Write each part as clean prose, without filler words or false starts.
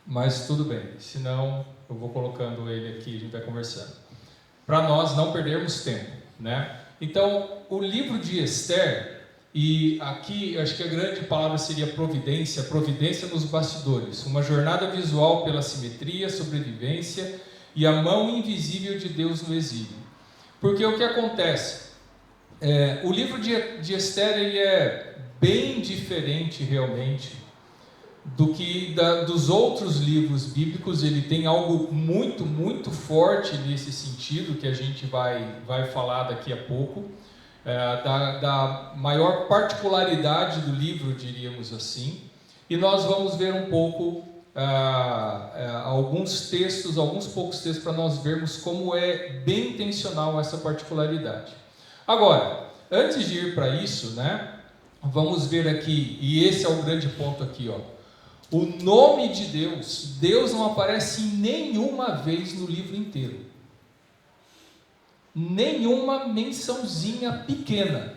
mas tudo bem, senão eu vou colocando ele aqui e a gente vai conversando. Para nós não perdermos tempo, né? Então, o livro de Esther, e aqui acho que a grande palavra seria providência, providência nos bastidores, uma jornada visual pela simetria, sobrevivência e a mão invisível de Deus no exílio. Porque o que acontece? O livro de Esther ele é bem diferente realmente do que dos outros livros bíblicos. Ele tem algo muito, muito forte nesse sentido, que a gente vai falar daqui a pouco, da maior particularidade do livro, diríamos assim, e nós vamos ver um pouco, alguns poucos textos, para nós vermos como é bem intencional essa particularidade. Agora, antes de ir para isso, né, vamos ver aqui, e esse é o grande ponto aqui, ó. O nome de Deus não aparece nenhuma vez no livro inteiro. Nenhuma mençãozinha pequena.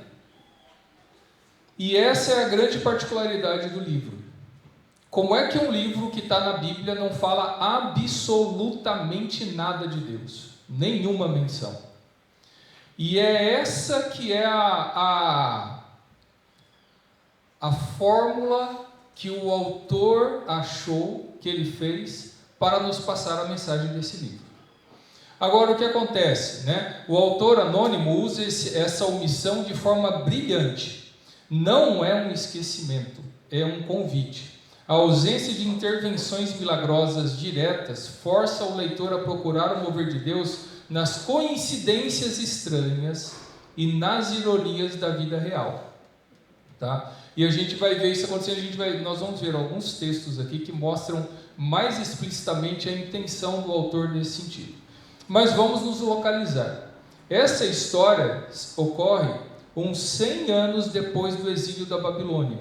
E essa é a grande particularidade do livro. Como é que um livro que está na Bíblia não fala absolutamente nada de Deus? Nenhuma menção. E é essa que é a fórmula que o autor achou, que ele fez, para nos passar a mensagem desse livro. Agora, o que acontece, né? O autor anônimo usa essa omissão de forma brilhante. Não é um esquecimento, é um convite. A ausência de intervenções milagrosas diretas força o leitor a procurar o mover de Deus nas coincidências estranhas e nas ironias da vida real. Tá? E a gente vai ver isso acontecendo, nós vamos ver alguns textos aqui que mostram mais explicitamente a intenção do autor nesse sentido. Mas vamos nos localizar. Essa história ocorre uns 100 anos depois do exílio da Babilônia,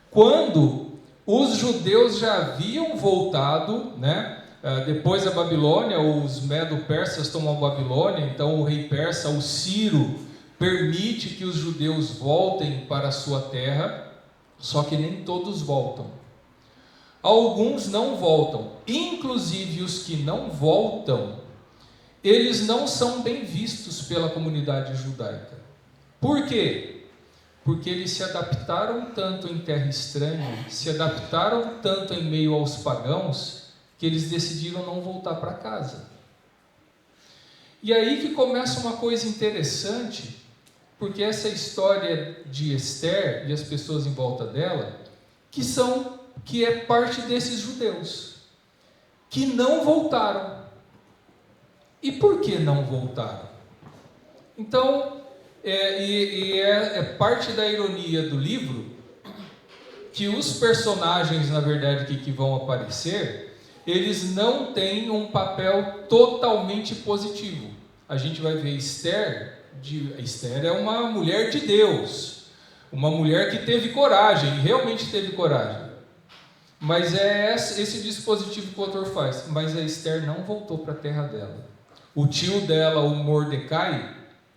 quando os judeus já haviam voltado, né? Depois da Babilônia, os medo-persas tomam a Babilônia, então o rei persa, o Ciro, permite que os judeus voltem para a sua terra, só que nem todos voltam. Alguns não voltam, inclusive os que não voltam, eles não são bem vistos pela comunidade judaica. Por quê? Porque eles se adaptaram tanto em terra estranha, se adaptaram tanto em meio aos pagãos, que eles decidiram não voltar para casa. E aí que começa uma coisa interessante, porque essa história de Esther e as pessoas em volta dela, que é parte desses judeus, que não voltaram. E por que não voltaram? Então, é parte da ironia do livro, que os personagens, na verdade, que vão aparecer, eles não têm um papel totalmente positivo. A gente vai ver Esther é uma mulher de Deus, uma mulher que teve coragem, realmente teve coragem. Mas é esse dispositivo que o autor faz. Mas a Esther não voltou para a terra dela. O tio dela, o Mordecai,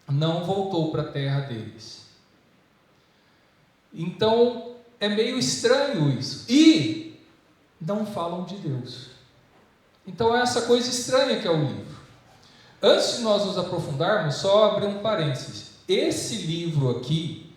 não voltou para a terra deles. Então, é meio estranho isso. E não falam de Deus. Então, é essa coisa estranha que é o livro. Antes de nós nos aprofundarmos, só abrir um parênteses. Esse livro aqui,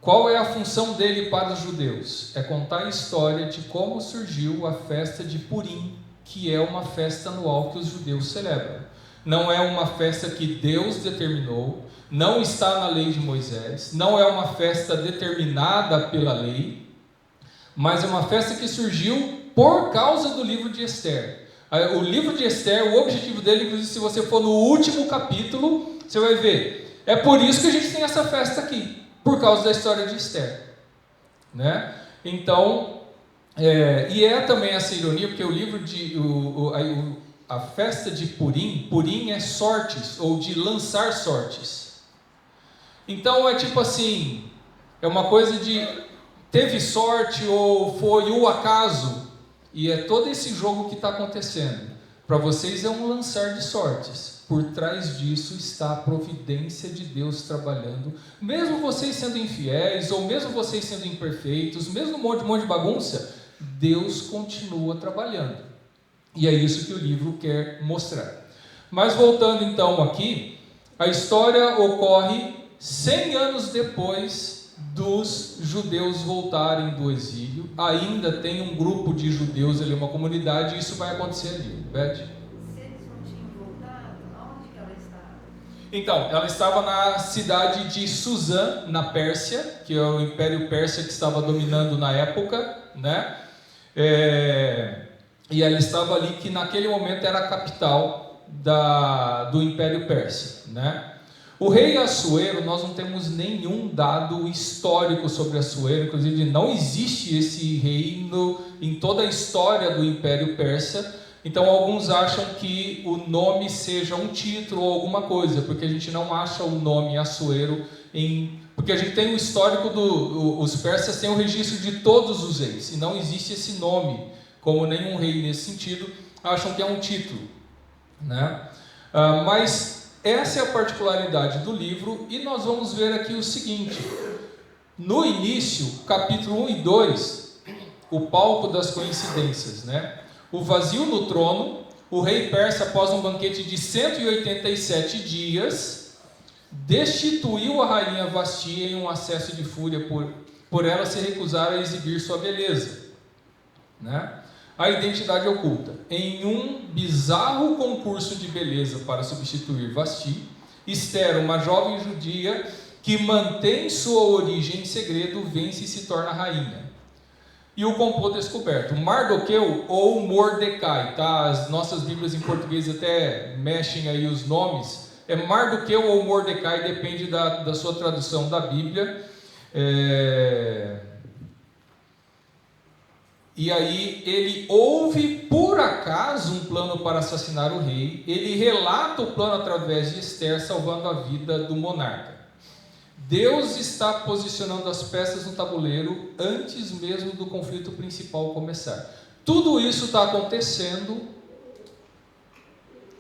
qual é a função dele para os judeus? É contar a história de como surgiu a festa de Purim, que é uma festa anual que os judeus celebram. Não é uma festa que Deus determinou, não está na lei de Moisés, não é uma festa determinada pela lei, mas é uma festa que surgiu por causa do livro de Esther. O livro de Esther, o objetivo dele, inclusive se você for no último capítulo, você vai ver, é por isso que a gente tem essa festa aqui, por causa da história de Esther, né? Então, e é também essa ironia, porque o livro a festa de Purim é sortes, ou de lançar sortes. Então é tipo assim, é uma coisa de teve sorte ou foi o acaso, e é todo esse jogo que está acontecendo. Para vocês é um lançar de sortes. Por trás disso está a providência de Deus trabalhando, mesmo vocês sendo infiéis, ou mesmo vocês sendo imperfeitos, mesmo um monte de bagunça, Deus continua trabalhando. E é isso que o livro quer mostrar. Mas voltando então aqui, a história ocorre 100 anos depois dos judeus voltarem do exílio. Ainda tem um grupo de judeus ali, uma comunidade, e isso vai acontecer ali. Beth? Se eles não tinham voltado, onde que ela estava? Então, ela estava na cidade de Suzã, na Pérsia, que é o Império Persa que estava dominando na época, né? E ela estava ali, que naquele momento era a capital do Império Persa, né? O rei Assuero, nós não temos nenhum dado histórico sobre Assuero, inclusive não existe esse reino em toda a história do Império Persa. Então alguns acham que o nome seja um título ou alguma coisa, porque a gente não acha o nome Assuero porque a gente tem o histórico os persas têm o registro de todos os reis, e não existe esse nome como nenhum rei nesse sentido, acham que é um título, né? Mas essa é a particularidade do livro, e nós vamos ver aqui o seguinte: no início, capítulo 1 e 2, o palco das coincidências, né? O vazio no trono, o rei persa, após um banquete de 187 dias, destituiu a rainha Vasti em um acesso de fúria por ela se recusar a exibir sua beleza, né? A identidade oculta. Em um bizarro concurso de beleza para substituir Vasti, Esther, uma jovem judia que mantém sua origem em segredo, vence e se torna rainha. E o complô descoberto. Mardoqueu ou Mordecai, tá? As nossas Bíblias em português até mexem aí os nomes. É Mardoqueu ou Mordecai, depende da sua tradução da Bíblia. E aí ele ouve por acaso um plano para assassinar o rei. Ele relata o plano através de Esther, salvando a vida do monarca. Deus está posicionando as peças no tabuleiro antes mesmo do conflito principal começar. Tudo isso está acontecendo,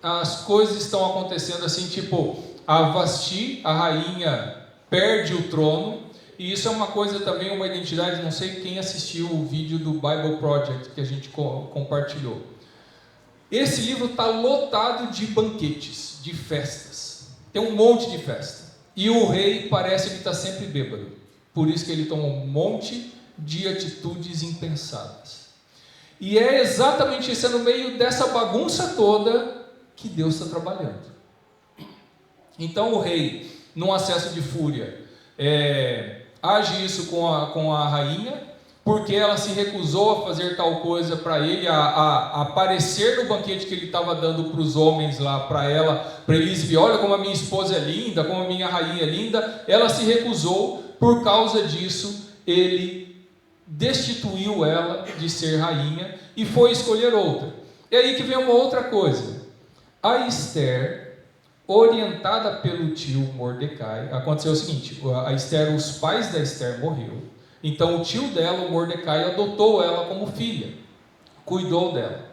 as coisas estão acontecendo assim, tipo, a Vasti, a rainha, perde o trono. E isso é uma coisa também, uma identidade, não sei quem assistiu o vídeo do Bible Project que a gente compartilhou. Esse livro está lotado de banquetes, de festas. Tem um monte de festa. E o rei parece que está sempre bêbado. Por isso que ele toma um monte de atitudes impensadas. E é exatamente isso, é no meio dessa bagunça toda que Deus está trabalhando. Então o rei, num acesso de fúria, age isso com a rainha, porque ela se recusou a fazer tal coisa para ele, a aparecer no banquete que ele estava dando para os homens lá, para ele exibir: olha como a minha esposa é linda, como a minha rainha é linda. Ela se recusou, por causa disso ele destituiu ela de ser rainha e foi escolher outra. E aí que vem uma outra coisa. A Esther, orientada pelo tio Mordecai, aconteceu o seguinte: a Esther, os pais da Esther morreram, então o tio dela, o Mordecai, adotou ela como filha, cuidou dela.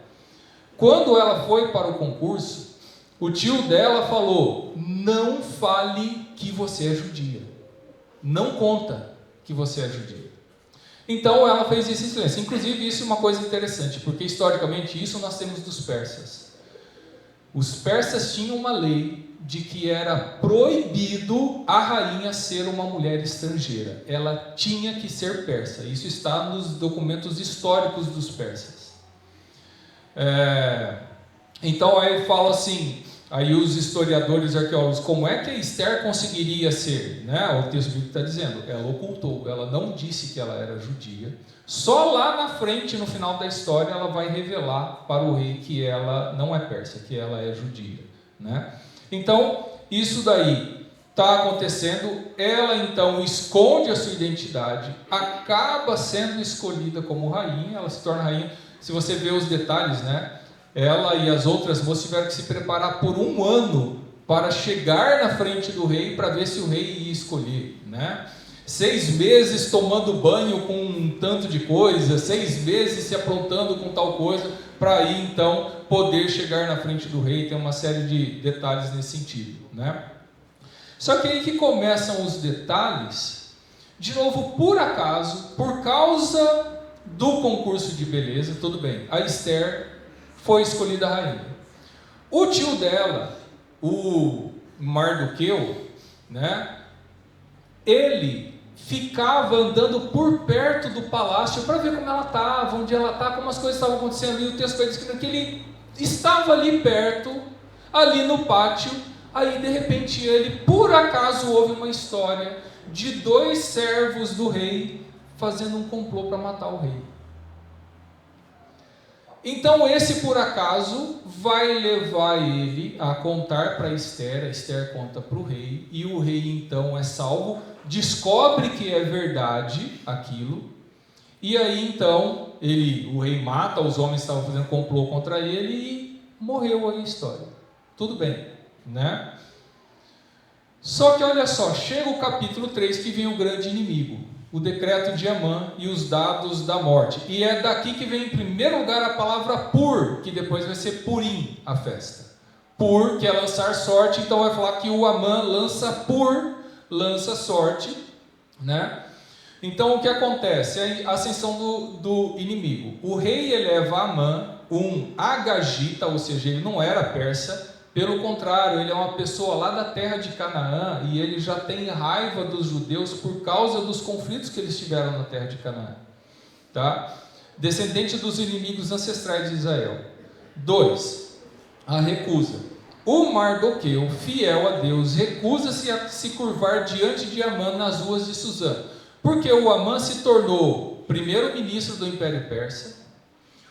Quando ela foi para o concurso, o tio dela falou: não fale que você é judia, não conta que você é judia. Então ela fez isso em silêncio. Inclusive isso é uma coisa interessante, porque historicamente isso nós temos dos persas. Os persas tinham uma lei de que era proibido a rainha ser uma mulher estrangeira. Ela tinha que ser persa. Isso está nos documentos históricos dos persas. Então aí eu falo assim, aí os historiadores arqueólogos, como é que a Esther conseguiria ser? Né? O texto bíblico está dizendo, ela ocultou, ela não disse que ela era judia. Só lá na frente, no final da história, ela vai revelar para o rei que ela não é persa, que ela é judia, né? Então, isso daí está acontecendo. Ela então esconde a sua identidade, acaba sendo escolhida como rainha, ela se torna rainha. Se você vê os detalhes, né? Ela e as outras moças tiveram que se preparar por 1 ano para chegar na frente do rei, para ver se o rei ia escolher, né? 6 meses tomando banho com um tanto de coisa, 6 meses se aprontando com tal coisa, para aí então poder chegar na frente do rei. Tem uma série de detalhes nesse sentido, né? Só que aí que começam os detalhes, de novo, por acaso, por causa do concurso de beleza, tudo bem. A Esther foi escolhida rainha. O tio dela, o Mardoqueu, né? Ele ficava andando por perto do palácio para ver como ela estava, onde ela está, como as coisas estavam acontecendo. E o texto vai descrevendo que ele estava ali perto, ali no pátio. Aí de repente ele, por acaso, ouve uma história de 2 servos do rei fazendo um complô para matar o rei. Então esse por acaso vai levar ele a contar para Esther, a Esther conta para o rei, e o rei então é salvo, descobre que é verdade aquilo, e aí então o rei mata os homens que estavam fazendo complô contra ele e morreu aí a história. Tudo bem, né? Só que olha só, chega o capítulo 3 que vem o grande inimigo, o decreto de Amã e os dados da morte. E é daqui que vem em primeiro lugar a palavra pur, que depois vai ser Purim, a festa. Pur, que é lançar sorte, então vai falar que o Amã lança sorte, né? Então o que acontece? É a ascensão do inimigo. O rei eleva Amã, um agagita, ou seja, ele não era persa. Pelo contrário, ele é uma pessoa lá da terra de Canaã e ele já tem raiva dos judeus por causa dos conflitos que eles tiveram na terra de Canaã. Tá? Descendente dos inimigos ancestrais de Israel. 2. A recusa. O Mardoqueu, fiel a Deus, recusa-se a se curvar diante de Amã nas ruas de Suzã, porque o Amã se tornou primeiro-ministro do Império Persa.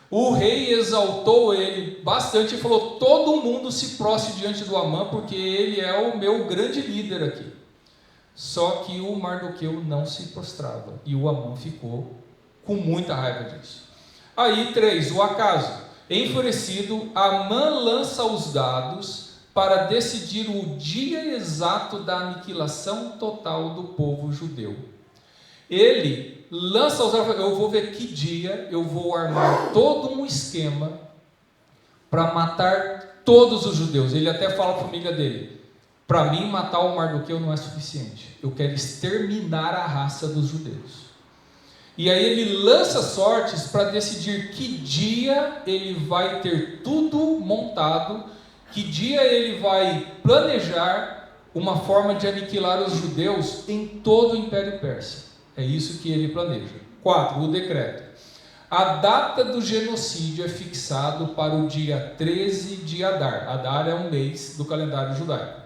O rei exaltou ele bastante e falou: todo mundo se prostre diante do Amã, porque ele é o meu grande líder aqui. Só que o Mardoqueu não se prostrava, e o Amã ficou com muita raiva disso. Aí 3, o acaso. Enfurecido, Amã lança os dados para decidir o dia exato da aniquilação total do povo judeu. Ele lança os dados, eu vou ver que dia eu vou armar todo um esquema para matar todos os judeus. Ele até fala para a família dele: para mim matar o Mardoqueu não é suficiente, eu quero exterminar a raça dos judeus. E aí ele lança sortes para decidir que dia ele vai ter tudo montado, que dia ele vai planejar uma forma de aniquilar os judeus em todo o Império Persa. É isso que ele planeja. 4. O decreto. A data do genocídio é fixado para o dia 13 de Adar. Adar é um mês do calendário judaico.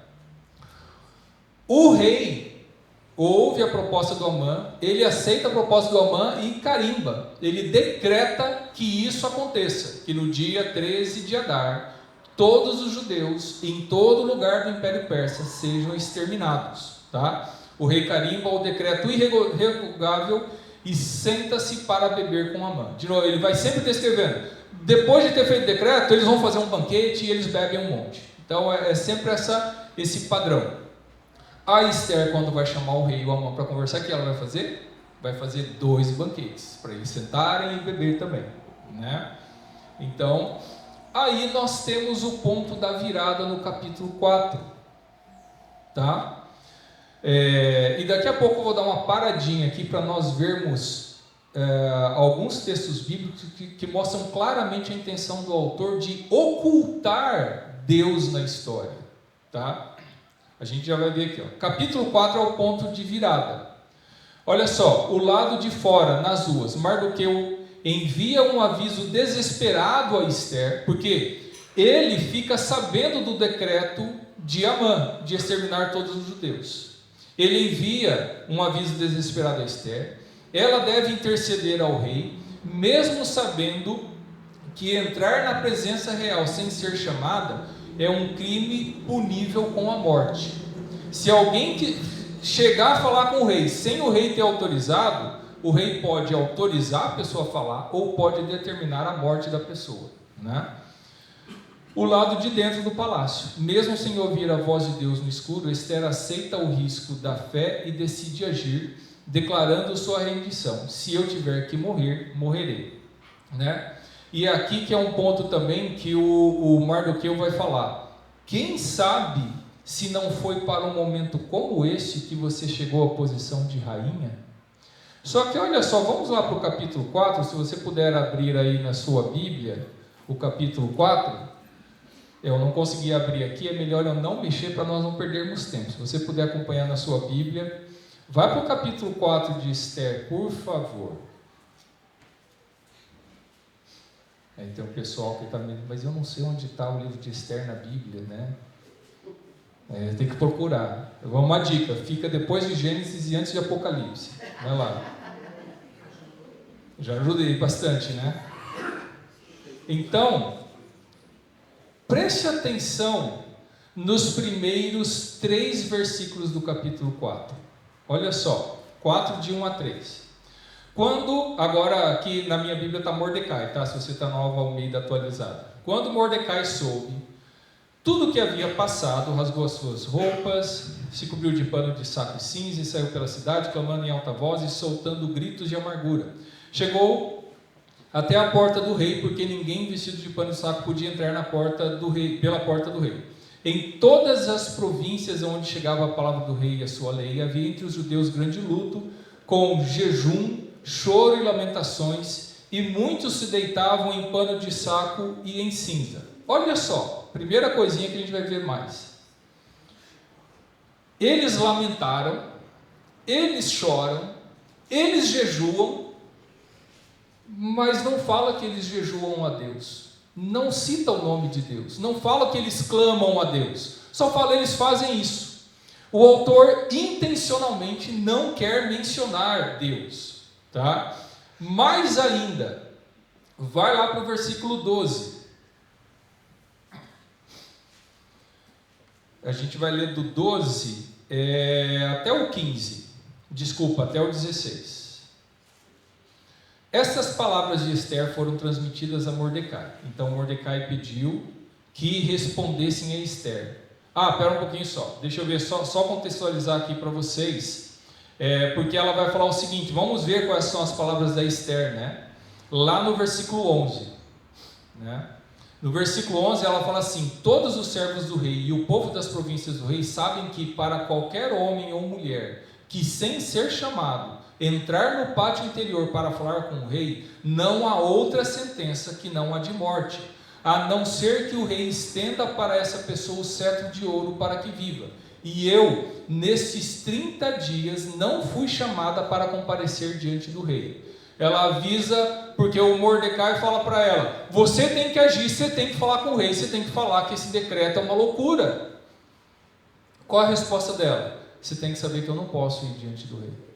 O rei ouve a proposta do Amã, ele aceita a proposta do Amã e carimba. Ele decreta que isso aconteça, que no dia 13 de Adar, todos os judeus em todo lugar do Império Persa sejam exterminados. Tá? O rei carimba o decreto irrevogável e senta-se para beber com Amã. De novo, ele vai sempre descrevendo. Depois de ter feito o decreto, eles vão fazer um banquete e eles bebem um monte. Então é sempre esse padrão. A Esther, quando vai chamar o rei e o Amã para conversar, o que ela vai fazer? Vai fazer 2 banquetes, para eles sentarem e beber também. Né? Então, aí nós temos o ponto da virada no capítulo 4. Tá? E daqui a pouco eu vou dar uma paradinha aqui para nós vermos alguns textos bíblicos que mostram claramente a intenção do autor de ocultar Deus na história. Tá? A gente já vai ver aqui. Capítulo 4 é o ponto de virada. Olha só, o lado de fora, nas ruas, Mardoqueu envia um aviso desesperado a Esther, porque ele fica sabendo do decreto de Amã, de exterminar todos os judeus. Ele envia um aviso desesperado a Esther. Ela deve interceder ao rei, mesmo sabendo que entrar na presença real sem ser chamada é um crime punível com a morte. Se alguém que chegar a falar com o rei sem o rei ter autorizado, o rei pode autorizar a pessoa a falar ou pode determinar a morte da pessoa. Né? O lado de dentro do palácio. Mesmo sem ouvir a voz de Deus no escuro, Esther aceita o risco da fé e decide agir, declarando sua rendição. Se eu tiver que morrer, morrerei. Né? E é aqui que é um ponto também que o Mardoqueu vai falar. Quem sabe se não foi para um momento como este que você chegou à posição de rainha? Só que olha só, vamos lá para o capítulo 4, se você puder abrir aí na sua Bíblia, o capítulo 4. Eu não consegui abrir aqui, é melhor eu não mexer para nós não perdermos tempo. Se você puder acompanhar na sua Bíblia, vai para o capítulo 4 de Esther, por favor. Aí tem um pessoal que está me dizendo, mas eu não sei onde está o livro de Esther na Bíblia, né? Tem que procurar. Uma dica, fica depois de Gênesis e antes de Apocalipse. Vai lá. Já ajudei bastante, né? Então, preste atenção nos primeiros 3 versículos do capítulo 4. Olha só, 4 de 1 a 3. Quando, agora aqui na minha Bíblia está Mordecai, tá? Se você está Nova Almeida atualizada. Quando Mordecai soube tudo o que havia passado, rasgou as suas roupas, se cobriu de pano de saco e cinza e saiu pela cidade, clamando em alta voz e soltando gritos de amargura. Chegou até a porta do rei, porque ninguém vestido de pano de saco podia entrar na porta do rei, pela porta do rei. Em todas as províncias onde chegava a palavra do rei e a sua lei, havia entre os judeus grande luto, com jejum, choro e lamentações, e muitos se deitavam em pano de saco e em cinza. Olha só, primeira coisinha que a gente vai ver mais. Eles lamentaram, eles choram, eles jejuam, mas não fala que eles jejuam a Deus. Não cita o nome de Deus. Não fala que eles clamam a Deus. Só fala que eles fazem isso. O autor intencionalmente não quer mencionar Deus. Tá? Mais ainda, vai lá para o versículo 12. A gente vai ler do 12 até o 15. Desculpa, até o 16. Essas palavras de Esther foram transmitidas a Mordecai. Então Mordecai pediu que respondessem a Esther. Pera um pouquinho só. Deixa eu ver, só contextualizar aqui para vocês. Porque ela vai falar o seguinte, vamos ver quais são as palavras da Esther, né? Lá no versículo 11. Né? No versículo 11 ela fala assim: todos os servos do rei e o povo das províncias do rei sabem que para qualquer homem ou mulher que sem ser chamado entrar no pátio interior para falar com o rei, não há outra sentença que não a de morte, a não ser que o rei estenda para essa pessoa o cetro de ouro para que viva. E eu, nesses 30 dias, não fui chamada para comparecer diante do rei. Ela avisa, porque o Mordecai fala para ela, você tem que agir, você tem que falar com o rei, você tem que falar que esse decreto é uma loucura. Qual a resposta dela? Você tem que saber que eu não posso ir diante do rei.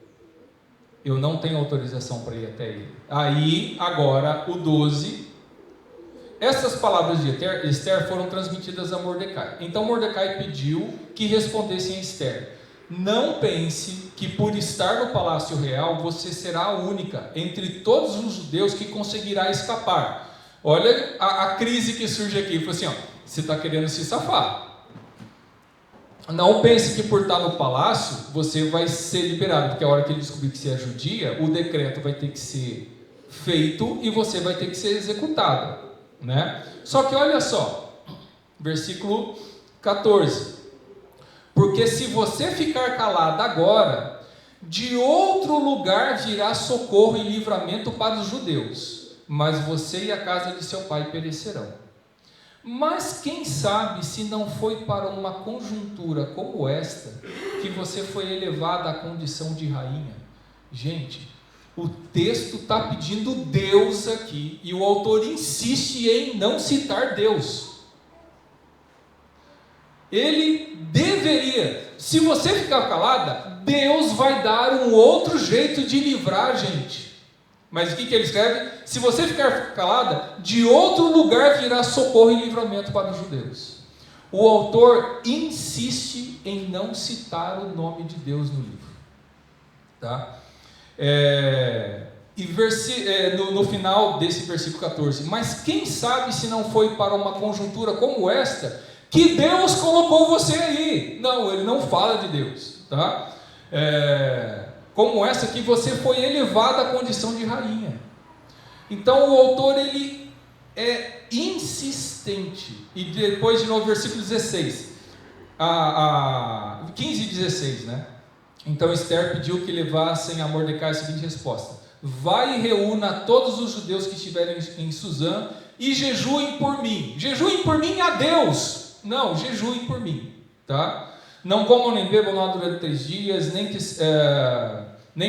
Eu não tenho autorização para ir até ele. Aí, agora, o 12. Essas palavras de Esther foram transmitidas a Mordecai. Então Mordecai pediu que respondessem a Esther: não pense que por estar no palácio real você será a única entre todos os judeus que conseguirá escapar. Olha a crise que surge aqui. Foi assim, você está querendo se safar. Não pense que por estar no palácio você vai ser liberado, porque a hora que ele descobrir que você é judia, o decreto vai ter que ser feito e você vai ter que ser executado, né? Só que olha só, versículo 14: porque se você ficar calado agora, de outro lugar virá socorro e livramento para os judeus, mas você e a casa de seu pai perecerão. Mas quem sabe se não foi para uma conjuntura como esta que você foi elevada à condição de rainha? Gente, o texto está pedindo Deus aqui e o autor insiste em não citar Deus. Ele deveria, se você ficar calada, Deus vai dar um outro jeito de livrar a gente. Mas o que ele escreve? Se você ficar calada, de outro lugar virá socorro e livramento para os judeus. O autor insiste em não citar o nome de Deus no livro. Tá? No final desse versículo 14: mas quem sabe se não foi para uma conjuntura como esta que Deus colocou você aí? Não, ele não fala de Deus. Tá? Como essa que você foi elevada à condição de rainha. Então o autor ele é insistente. E depois de novo versículo 16, 15 e 16, né? Então Esther pediu que levassem a Mordecai a seguinte resposta: vai e reúna todos os judeus que estiverem em Suzã e jejuem por mim. Jejuem por mim a Deus. Não, jejuem por mim, tá? Não comam nem bebam nada durante 3 dias, nem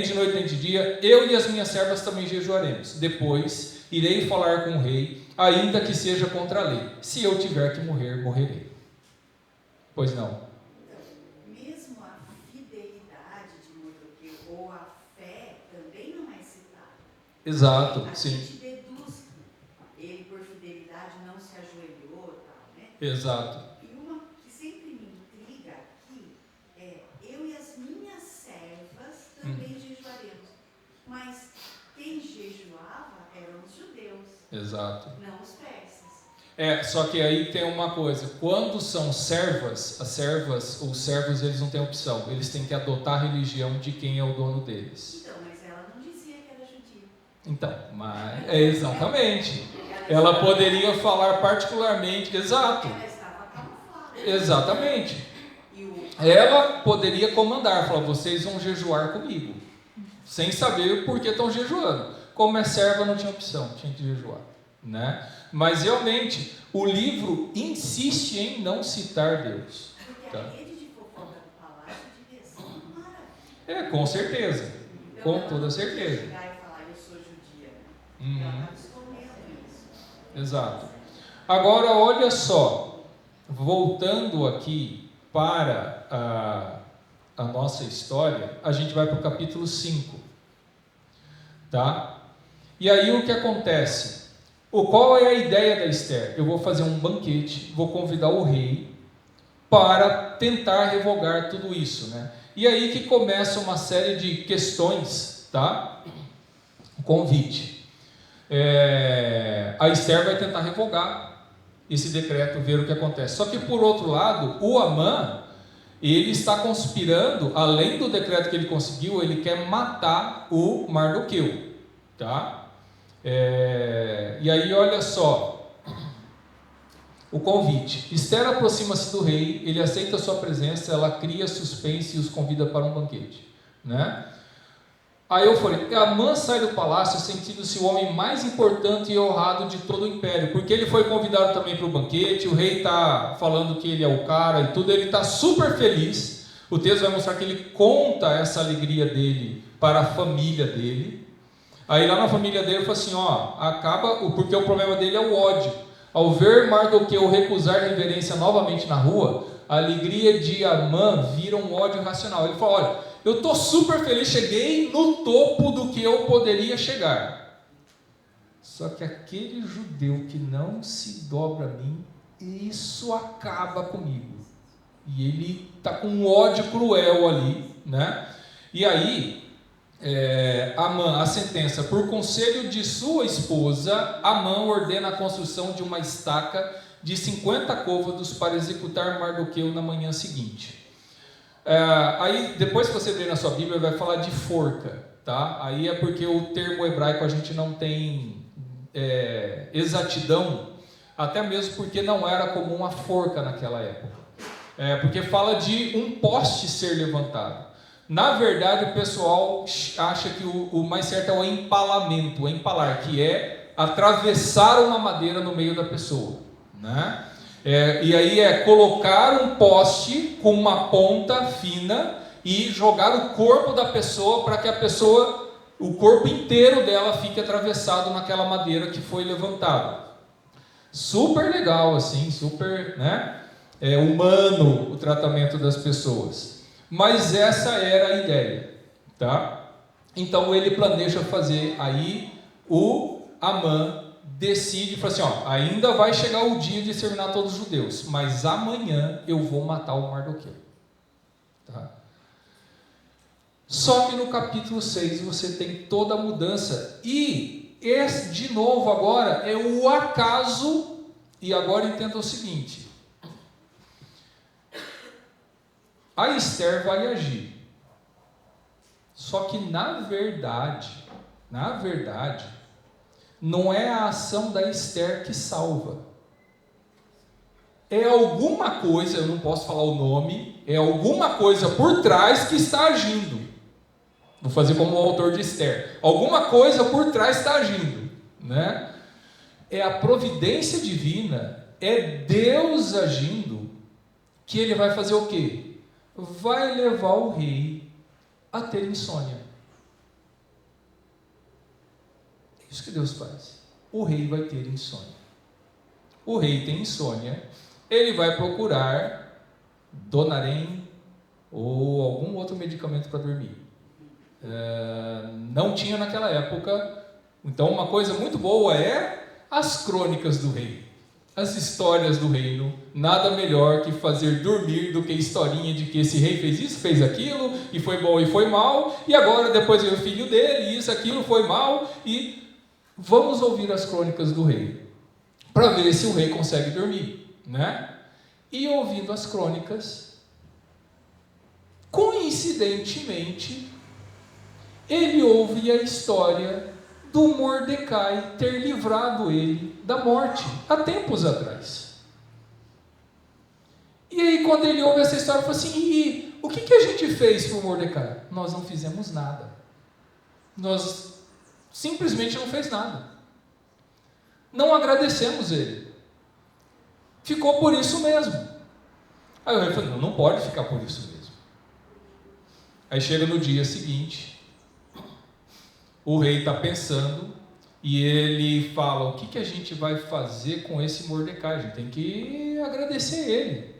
de noite nem de dia. Eu e as minhas servas também jejuaremos. Depois irei falar com o rei, ainda que seja contra a lei. Se eu tiver que morrer, morrerei. Pois não. Mesmo a fidelidade de Mardoqueu ou a fé também não é citada. Exato, A sim. gente deduz que ele por fidelidade não se ajoelhou, tal, né? Exato. E uma que sempre me intriga aqui é: eu e as minhas servas também jejuaremos. Mas quem jejuava eram os judeus, Exato. não os persas. Só que aí tem uma coisa: quando são servas, as servas ou servos, eles não têm opção, eles têm que adotar a religião de quem é o dono deles. Então, mas ela não dizia que era judia. Então, mas exatamente. Ela poderia falar particularmente, exato, Ela estava camuflada. exatamente. E o Ela poderia comandar, falar: vocês vão jejuar comigo, sem saber por que estão jejuando. Como é serva, não tinha opção, tinha que jejuar, né? Mas realmente, o livro insiste em não citar Deus. Porque Tá. a rede de fofoca do palácio devia ser uma maravilha. Com certeza, Então, com ela toda não certeza. podia chegar e falar: eu sou judia. Ela estava escondendo isso. Exato. Agora, olha só, voltando aqui para a nossa história, a gente vai para o capítulo 5, tá? E aí o que acontece? Qual é a ideia da Esther? Eu vou fazer um banquete, vou convidar o rei para tentar revogar tudo isso, né? E aí que começa uma série de questões, tá? Convite. A Esther vai tentar revogar esse decreto, ver o que acontece. Só que por outro lado, o Amã, ele está conspirando, além do decreto que ele conseguiu, ele quer matar o Mardoqueu, tá? E aí olha só, o convite: Esther aproxima-se do rei, ele aceita a sua presença, ela cria suspense e os convida para um banquete, né? Aí eu falei: Amã sai do palácio sentindo-se o homem mais importante e honrado de todo o império, porque ele foi convidado também para o banquete, o rei está falando que ele é o cara e tudo, ele está super feliz. O texto vai mostrar que ele conta essa alegria dele para a família dele. Aí lá na família dele ele fala assim: acaba, porque o problema dele é o ódio. Ao ver Mardoqueu recusar reverência novamente na rua, a alegria de Amã vira um ódio irracional. Ele fala: olha, eu estou super feliz, cheguei no topo do que eu poderia chegar. Só que aquele judeu que não se dobra a mim, isso acaba comigo. E ele está com um ódio cruel ali, né? E aí, Amã, a sentença: por conselho de sua esposa, Amã ordena a construção de uma estaca de 50 côvados para executar Mardoqueu na manhã seguinte. Aí depois que você ler na sua Bíblia vai falar de forca, tá? Aí é porque o termo hebraico a gente não tem exatidão, até mesmo porque não era comum a forca naquela época, porque fala de um poste ser levantado. Na verdade, o pessoal acha que o mais certo é o empalamento, empalar, que é atravessar uma madeira no meio da pessoa, né? E aí colocar um poste com uma ponta fina e jogar o corpo da pessoa para que o corpo inteiro dela fique atravessado naquela madeira que foi levantada. Super legal, assim, super, né? Humano o tratamento das pessoas. Mas essa era a ideia, tá? Então ele planeja fazer, aí o Amã decide e fala assim: ainda vai chegar o dia de exterminar todos os judeus, mas amanhã eu vou matar o Mardoqueu, tá? Só que no capítulo 6 você tem toda a mudança, e esse de novo agora é o acaso. E agora entenda o seguinte: a Esther vai agir, só que na verdade, não é a ação da Esther que salva, é alguma coisa, eu não posso falar o nome, é alguma coisa por trás que está agindo. Vou fazer como o autor de Esther. Alguma coisa por trás está agindo, né? É a providência divina, é Deus agindo, que ele vai fazer o quê? Vai levar o rei a ter insônia. É isso que Deus faz. O rei vai ter insônia. O rei tem insônia, ele vai procurar Donarém ou algum outro medicamento para dormir. Não tinha naquela época. Então uma coisa muito boa é as crônicas do rei, as histórias do reino. Nada melhor que fazer dormir do que historinha de que esse rei fez isso, fez aquilo, e foi bom e foi mal, e agora depois veio o filho dele, e isso, aquilo foi mal, e vamos ouvir as crônicas do rei, para ver se o rei consegue dormir, né? E ouvindo as crônicas, coincidentemente, ele ouve a história do Mordecai ter livrado ele da morte, há tempos atrás. E aí quando ele ouve essa história, ele fala assim, e o que a gente fez por Mordecai? Nós não fizemos nada. Nós simplesmente não fez nada. Não agradecemos ele. Ficou por isso mesmo. Aí o rei falou, não pode ficar por isso mesmo. Aí chega no dia seguinte, o rei está pensando e ele fala, o que a gente vai fazer com esse Mordecai? A gente tem que agradecer ele.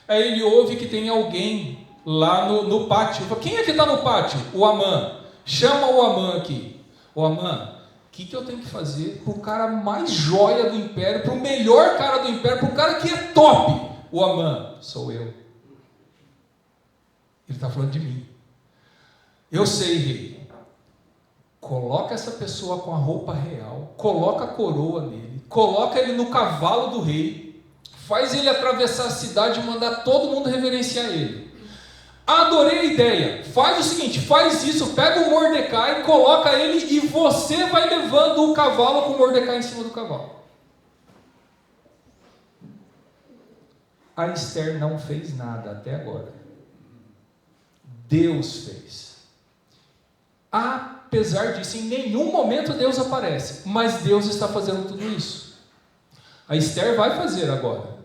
Aí ele ouve que tem alguém lá no pátio. Fala, quem é que está no pátio? O Amã. Chama o Amã aqui. O Amã, o que eu tenho que fazer para o cara mais joia do império, para o melhor cara do império, para o cara que é top? O Amã, sou eu. Ele está falando de mim. Eu sei, rei. Coloca essa pessoa com a roupa real, coloca a coroa nele, coloca ele no cavalo do rei, faz ele atravessar a cidade e mandar todo mundo reverenciar ele. Adorei a ideia. Faz o seguinte, faz isso, pega o Mordecai, coloca ele e você vai levando o cavalo com o Mordecai em cima do cavalo. A Esther não fez nada até agora. Deus fez. Apesar disso, em nenhum momento Deus aparece, mas Deus está fazendo tudo isso. A Esther vai fazer agora,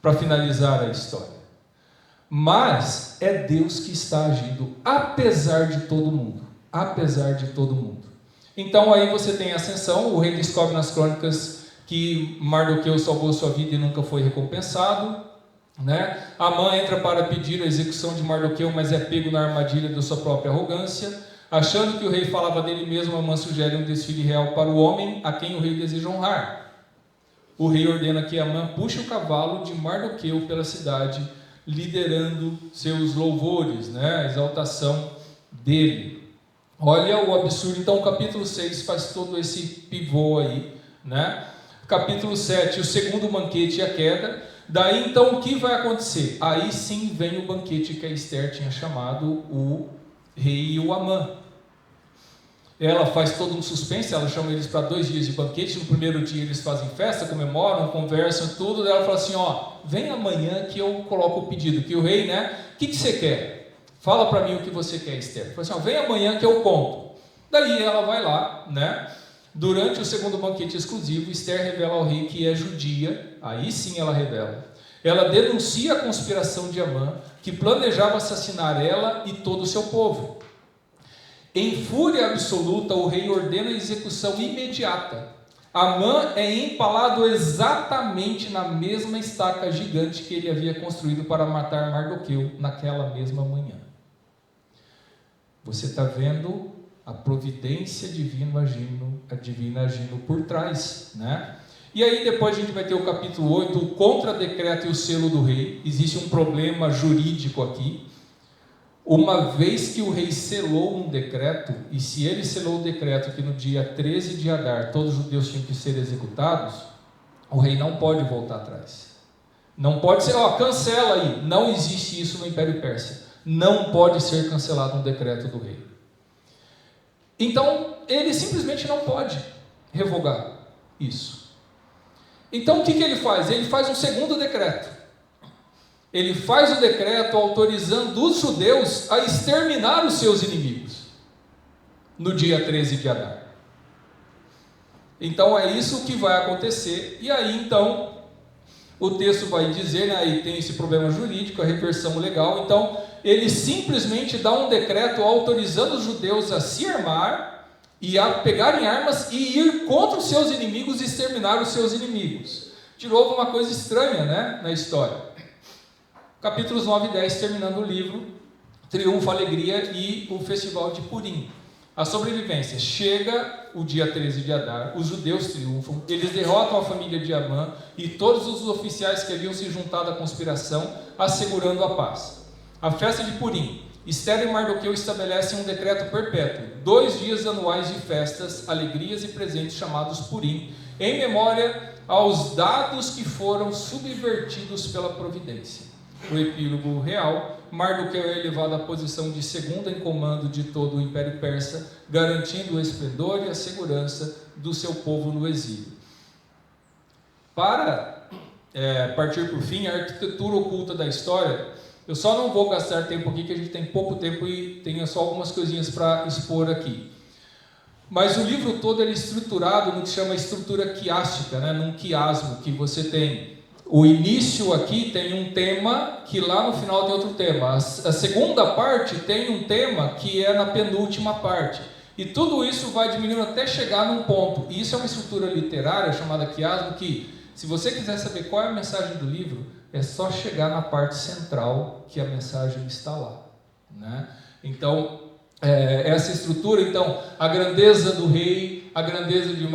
para finalizar a história. Mas é Deus que está agindo, apesar de todo mundo. Apesar de todo mundo. Então aí você tem a ascensão, o rei descobre nas crônicas que Mardoqueu salvou sua vida e nunca foi recompensado, né? Amã entra para pedir a execução de Mardoqueu, mas é pego na armadilha da sua própria arrogância. Achando que o rei falava dele mesmo, Amã sugere um desfile real para o homem a quem o rei deseja honrar. O rei ordena que Amã puxe o cavalo de Mardoqueu pela cidade, liderando seus louvores, né? A exaltação dele. Olha o absurdo. Então o capítulo 6 faz todo esse pivô aí, né? Capítulo 7, o segundo banquete e a queda. Daí então o que vai acontecer? Aí sim vem o banquete que a Esther tinha chamado o rei e o Amã. Ela faz todo um suspense, ela chama eles para 2 dias de banquete. No primeiro dia eles fazem festa, comemoram, conversam, tudo. Daí ela fala assim, vem amanhã que eu coloco o pedido. Que o rei, né, o que você quer? Fala para mim o que você quer, Esther. Fala assim, vem amanhã que eu conto. Daí ela vai lá, né, durante o segundo banquete exclusivo, Esther revela ao rei que é judia. Aí sim ela revela. Ela denuncia a conspiração de Amã, que planejava assassinar ela e todo o seu povo. Em fúria absoluta, o rei ordena a execução imediata. Amã é empalado exatamente na mesma estaca gigante que ele havia construído para matar Mardoqueu naquela mesma manhã. Você está vendo a providência divina agindo por trás, né? E aí depois a gente vai ter o capítulo 8, o contra-decreto e o selo do rei. Existe um problema jurídico aqui. Uma vez que o rei selou um decreto, e se ele selou o decreto que no dia 13 de Adar todos os judeus tinham que ser executados, o rei não pode voltar atrás. Não pode ser, cancela aí. Não existe isso no Império Persa. Não pode ser cancelado um decreto do rei. Então, ele simplesmente não pode revogar isso. Então, o que ele faz? Ele faz um segundo decreto. ele faz o decreto autorizando os judeus a exterminar os seus inimigos no dia 13 de Adar. Então é isso que vai acontecer, e aí então o texto vai dizer, né, aí tem esse problema jurídico, a reversão legal, então ele simplesmente dá um decreto autorizando os judeus a se armar e a pegarem armas e ir contra os seus inimigos e exterminar os seus inimigos. De novo, uma coisa estranha, né, na história. Capítulos 9 e 10, terminando o livro, triunfo, alegria e o festival de Purim. A sobrevivência. Chega o dia 13 de Adar, os judeus triunfam, eles derrotam a família de Amã e todos os oficiais que haviam se juntado à conspiração, assegurando a paz. A festa de Purim. Esther e Mardoqueu estabelecem um decreto perpétuo, 2 dias anuais de festas, alegrias e presentes chamados Purim, em memória aos dados que foram subvertidos pela providência. O epílogo real, Mardoqueu é elevado à posição de segundo em comando de todo o Império Persa, garantindo o esplendor e a segurança do seu povo no exílio. Para partir por fim, a arquitetura oculta da história, eu só não vou gastar tempo aqui, que a gente tem pouco tempo e tenho só algumas coisinhas para expor aqui. Mas o livro todo ele é estruturado no que chama estrutura quiástica, né? Num quiasmo que você tem. O início aqui tem um tema que lá no final tem outro tema. A segunda parte tem um tema que é na penúltima parte. E tudo isso vai diminuindo até chegar num ponto. E isso é uma estrutura literária chamada quiasmo que, se você quiser saber qual é a mensagem do livro, é só chegar na parte central que a mensagem está lá, né? Então, essa estrutura, então, a grandeza do rei, a grandeza de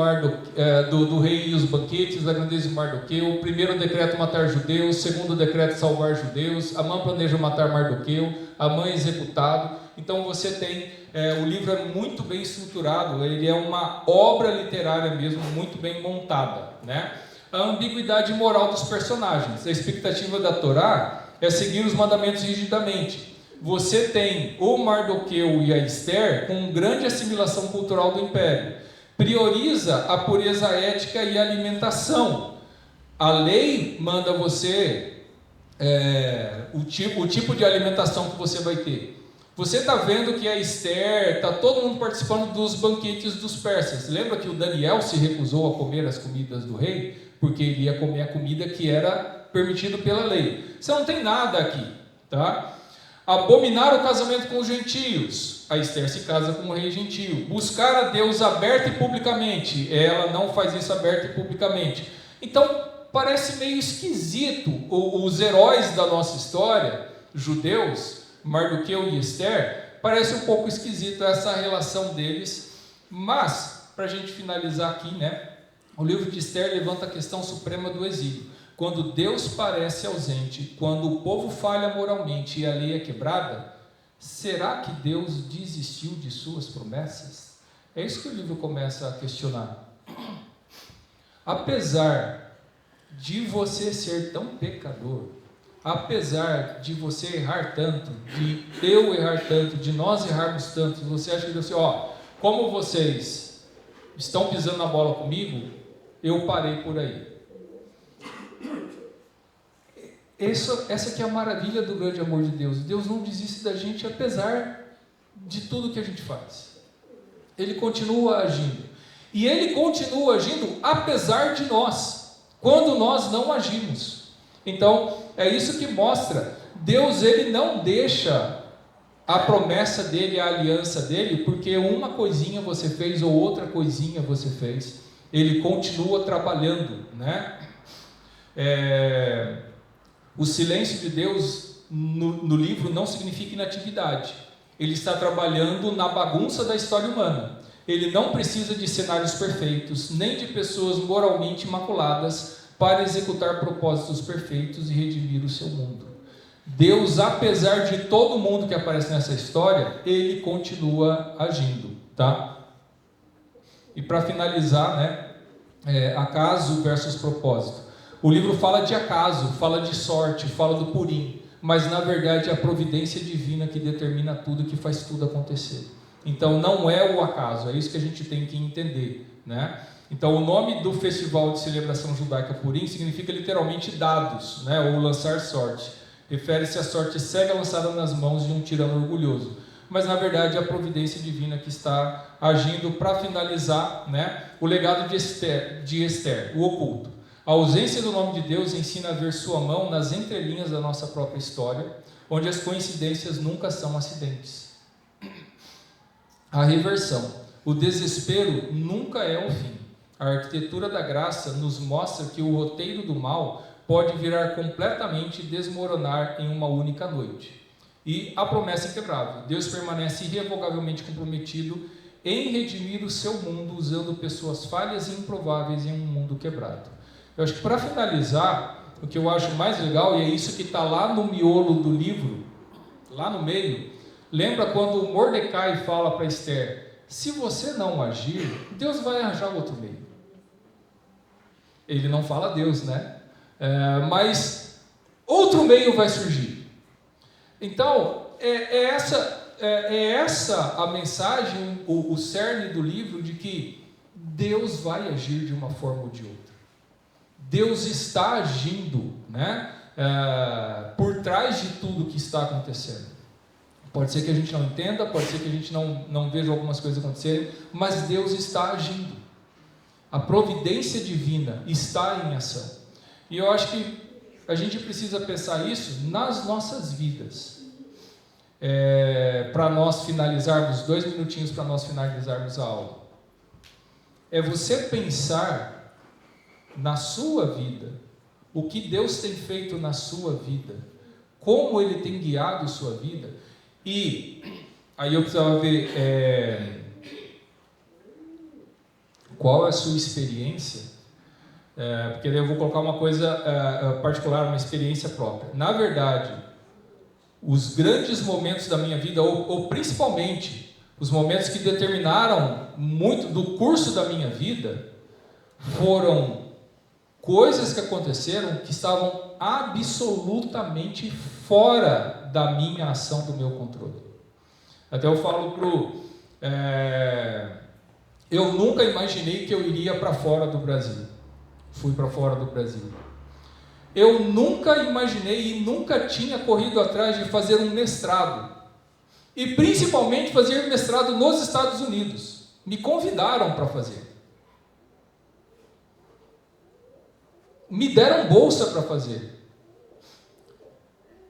do rei e os banquetes, a grandeza de Mardoqueu, o primeiro decreto matar judeus, segundo decreto salvar judeus, Amã planeja matar Mardoqueu, Amã é executado. Então você tem, o livro é muito bem estruturado, ele é uma obra literária mesmo, muito bem montada, né? A ambiguidade moral dos personagens, a expectativa da Torá é seguir os mandamentos rigidamente. Você tem o Mardoqueu e a Esther com grande assimilação cultural do império. Prioriza a pureza ética e a alimentação. A lei manda você o tipo de alimentação que você vai ter. Você está vendo que a Esther, está todo mundo participando dos banquetes dos persas. Lembra que o Daniel se recusou a comer as comidas do rei? Porque ele ia comer a comida que era permitido pela lei. Você não tem nada aqui, tá? Abominar o casamento com os gentios. A Esther se casa com um rei gentio. Buscar a Deus aberta e publicamente. Ela não faz isso aberta e publicamente. Então, parece meio esquisito. Os heróis da nossa história, judeus, Mardoqueu e Esther, parece um pouco esquisito essa relação deles. Mas, para a gente finalizar aqui, né? O livro de Esther levanta a questão suprema do exílio. Quando Deus parece ausente, quando o povo falha moralmente e a lei é quebrada, será que Deus desistiu de suas promessas? É isso que o livro começa a questionar. Apesar de você ser tão pecador, apesar de você errar tanto, de eu errar tanto, de nós errarmos tanto, você acha que Deus diz, como vocês estão pisando na bola comigo, eu parei por aí. Essa que é a maravilha do grande amor de Deus. Deus não desiste da gente apesar de tudo que a gente faz. Ele continua agindo. E Ele continua agindo apesar de nós, quando nós não agimos. Então, é isso que mostra. Deus, Ele não deixa a promessa dEle, a aliança dEle, porque uma coisinha você fez ou outra coisinha você fez. Ele continua trabalhando, né? O silêncio de Deus no livro não significa inatividade. Ele está trabalhando na bagunça da história humana. Ele não precisa de cenários perfeitos, nem de pessoas moralmente imaculadas para executar propósitos perfeitos e redimir o seu mundo. Deus, apesar de todo mundo que aparece nessa história, Ele continua agindo, tá? E para finalizar, né, acaso versus propósito. O livro fala de acaso, fala de sorte, fala do Purim, mas na verdade é a providência divina que determina tudo, que faz tudo acontecer. Então não é o acaso, é isso que a gente tem que entender, né? Então o nome do festival de celebração judaica Purim significa literalmente dados, né, ou lançar sorte. refere-se à sorte cega lançada nas mãos de um tirano orgulhoso. Mas na verdade é a providência divina que está agindo para finalizar, né, o legado de Esther, o oculto. A ausência do nome de Deus ensina a ver sua mão nas entrelinhas da nossa própria história, onde as coincidências nunca são acidentes. A reversão, o desespero nunca é o fim. A arquitetura da graça nos mostra que o roteiro do mal pode virar completamente e desmoronar em uma única noite. E a promessa inquebrável: Deus permanece irrevogavelmente comprometido em redimir o seu mundo usando pessoas falhas e improváveis em um mundo quebrado. Eu acho que para finalizar, o que eu acho mais legal, e é isso que está lá no miolo do livro, lá no meio, lembra quando Mordecai fala para Esther: se você não agir, Deus vai arranjar outro meio. Ele não fala Deus, né? Mas outro meio vai surgir. Então, é essa a mensagem, o cerne do livro, de que Deus vai agir de uma forma ou de outra. Deus está agindo, né, por trás de tudo que está acontecendo. Pode ser que a gente não entenda, pode ser que a gente não veja algumas coisas acontecerem, mas Deus está agindo. A providência divina está em ação. E eu acho que a gente precisa pensar isso nas nossas vidas. Para nós finalizarmos, 2 minutinhos para nós finalizarmos a aula. É você pensar na sua vida, o que Deus tem feito na sua vida, como Ele tem guiado a sua vida. E aí eu precisava ver qual é a sua experiência, porque daí eu vou colocar uma coisa particular, uma experiência própria. Na verdade, os grandes momentos da minha vida, ou principalmente os momentos que determinaram muito do curso da minha vida, foram coisas que aconteceram que estavam absolutamente fora da minha ação, do meu controle. Até eu falo eu nunca imaginei que eu iria para fora do Brasil. Fui para fora do Brasil. Eu nunca imaginei e nunca tinha corrido atrás de fazer um mestrado. E principalmente fazer mestrado nos Estados Unidos. Me convidaram para fazer. Me deram bolsa para fazer.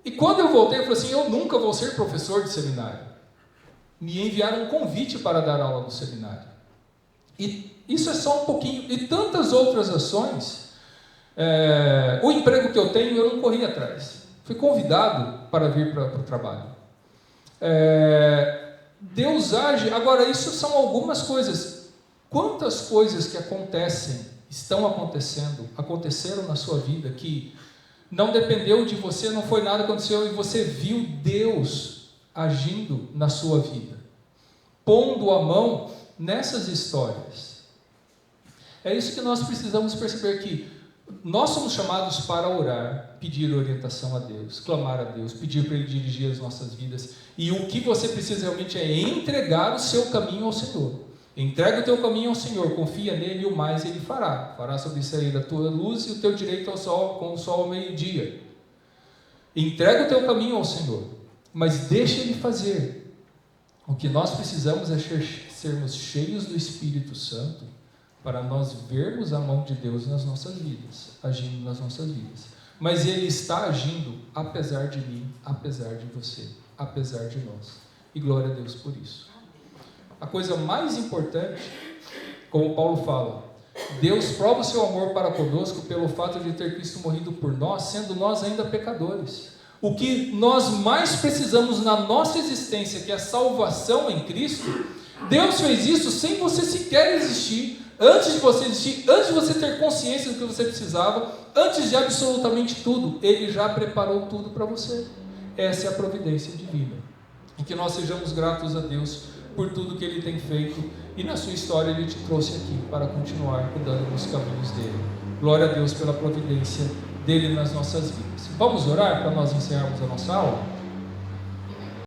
E quando eu voltei, eu falei assim: eu nunca vou ser professor de seminário. Me enviaram um convite para dar aula no seminário. E isso é só um pouquinho. E tantas outras ações. O emprego que eu tenho, eu não corri atrás. Fui convidado para vir para o trabalho. Deus age. Agora, isso são algumas coisas. Quantas coisas que estão acontecendo, aconteceram na sua vida, que não dependeu de você, não foi nada que aconteceu, e você viu Deus agindo na sua vida, pondo a mão nessas histórias. É isso que nós precisamos perceber, que nós somos chamados para orar, pedir orientação a Deus, clamar a Deus, pedir para Ele dirigir as nossas vidas, e o que você precisa realmente é entregar o seu caminho ao Senhor. Entrega o teu caminho ao Senhor, confia nele, e o mais Ele fará. Fará sobressair a tua luz e o teu direito ao sol, com o sol ao meio-dia. Entrega o teu caminho ao Senhor, mas deixa Ele fazer. O que nós precisamos é sermos cheios do Espírito Santo, para nós vermos a mão de Deus nas nossas vidas, agindo nas nossas vidas. Mas Ele está agindo apesar de mim, apesar de você, apesar de nós. E glória a Deus por isso. A coisa mais importante, como Paulo fala, Deus prova o seu amor para conosco pelo fato de ter Cristo morrido por nós, sendo nós ainda pecadores. O que nós mais precisamos na nossa existência, que é a salvação em Cristo, Deus fez isso sem você sequer existir, antes de você existir, antes de você ter consciência do que você precisava, antes de absolutamente tudo, Ele já preparou tudo para você. Essa é a providência divina. E que nós sejamos gratos a Deus por tudo que Ele tem feito, e na sua história Ele te trouxe aqui para continuar cuidando dos caminhos dEle. Glória a Deus pela providência dEle nas nossas vidas. Vamos orar para nós encerrarmos a nossa aula?